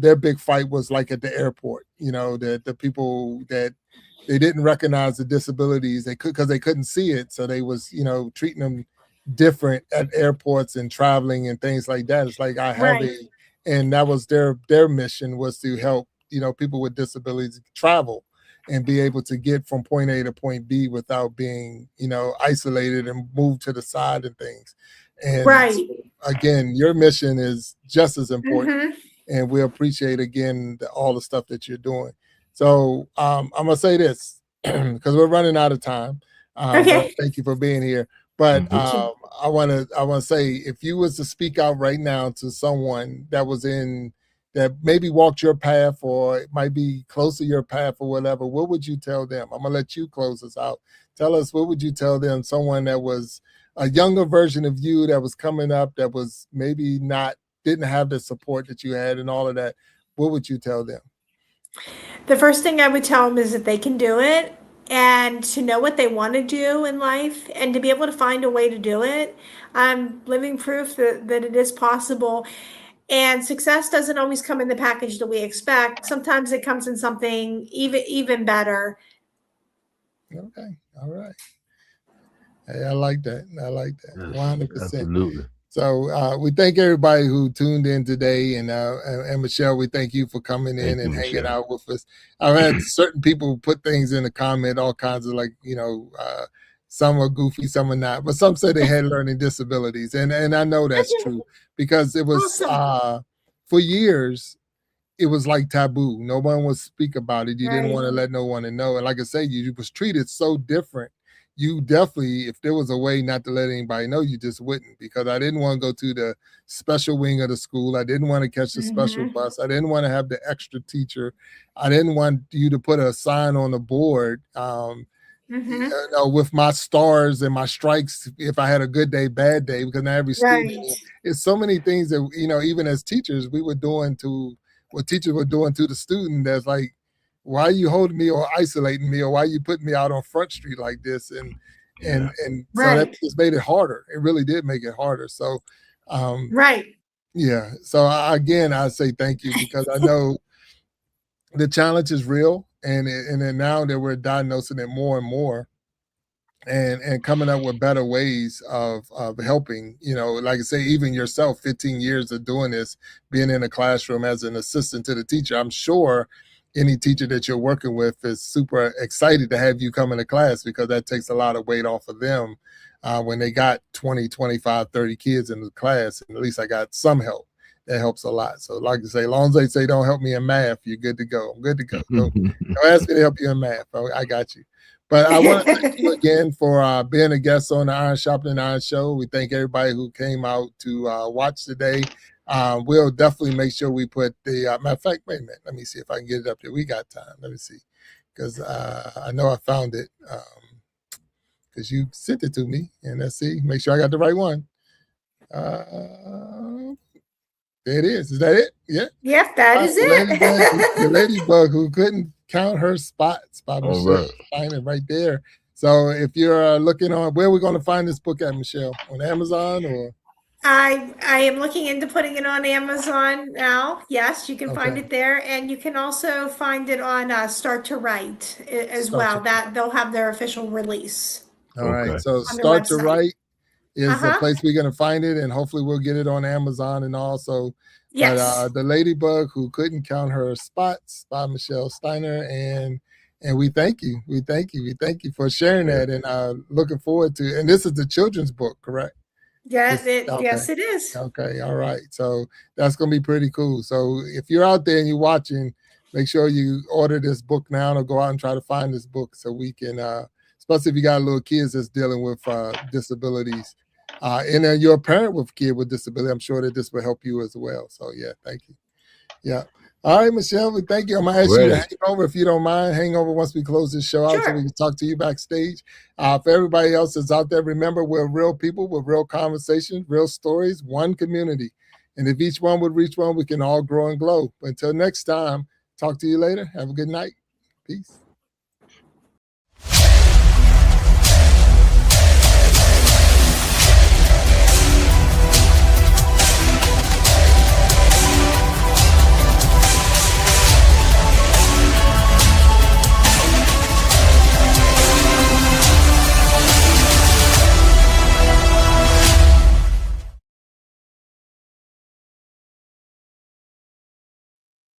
their big fight was like at the airport, the people that they didn't recognize the disabilities because they couldn't see it. So they was, treating them different at airports and traveling and things like that. It's like I have and that was their mission, was to help, people with disabilities travel and be able to get from point A to point B without being, isolated and moved to the side and things. And again, your mission is just as important. And we appreciate, again, all the stuff that you're doing. So I'm going to say this because we're running out of time. Thank you for being here. But I want to say, if you was to speak out right now to someone that maybe walked your path, or it might be close to your path or whatever, what would you tell them? I'm going to let you close us out. Tell us, what would you tell them, someone that was a younger version of you that was coming up, that was maybe didn't have the support that you had and all of that? What would you tell them? The first thing I would tell them is that they can do it, and to know what they want to do in life and to be able to find a way to do it. I'm living proof that it is possible. And success doesn't always come in the package that we expect. Sometimes it comes in something even better. Okay. All right. Hey, I like that. I like that. 100%. Absolutely. So we thank everybody who tuned in today, and Michelle, we thank you for coming in and hanging out with us. I've had certain people put things in the comment, all kinds of some are goofy, some are not, but some say they had learning disabilities, and I know that's true because it was for years. It was like taboo. No one would speak about it. You didn't want to let no one know. And like I say, you was treated so different. You definitely, if there was a way not to let anybody know, you just wouldn't, because I didn't want to go to the special wing of the school. I didn't want to catch the special bus. I didn't want to have the extra teacher. I didn't want you to put a sign on the board with my stars and my strikes if I had a good day, bad day, because not every student. It's so many things that, even as teachers, we were doing to what teachers were doing to the student. That's like, why are you holding me or isolating me, or why are you putting me out on Front Street like this? And so that just made it harder. It really did make it harder. So, yeah. So again, I say thank you, because I know the challenge is real, and then now that we're diagnosing it more and more, and coming up with better ways of helping, like I say, even yourself, 15 years of doing this, being in a classroom as an assistant to the teacher, I'm sure any teacher that you're working with is super excited to have you come into class, because that takes a lot of weight off of them when they got 20, 25, 30 kids in the class, and at least I got some help. That helps a lot. So like I say, as long as they say don't help me in math, you're good to go. I'm good to go. Don't ask me to help you in math. I got you. But I want to thank you again for being a guest on the Iron Sharpening Iron Show. We thank everybody who came out to watch today. We'll definitely make sure we put the matter of fact, wait a minute. Let me see if I can get it up there. We got time. Let me see, because I know I found it because you sent it to me. And let's see, make sure I got the right one. There it is. Is that it? Yeah. Yep, that is it. The ladybug who couldn't count her spots by Michelle Steiner, right there. So if you're looking on, where are we going to find this book at, Michelle? On Amazon or? I am looking into putting it on Amazon now. Yes, you can find it there, and you can also find it on Start to Write as well. That they'll have their official release. All right. So Start to Write is the place we're going to find it, and hopefully we'll get it on Amazon and also. Yes. But the ladybug who couldn't count her spots by Michelle Steiner, and we thank you. We thank you for sharing that, and looking forward to. And this is the children's book, correct? Yes, yes, it is. Okay, all right. So that's going to be pretty cool. So if you're out there and you're watching, make sure you order this book now, or go out and try to find this book so we can, especially if you got little kids that's dealing with disabilities. And you're a parent with a kid with disability, I'm sure that this will help you as well. So yeah, thank you. Yeah. All right, Michelle, we thank you. I'm gonna ask you to hang over, if you don't mind. Hang over once we close this show out, so we can talk to you backstage. For everybody else that's out there, remember, we're real people with real conversations, real stories, one community. And if each one would reach one, we can all grow and glow. Until next time, talk to you later. Have a good night. Peace.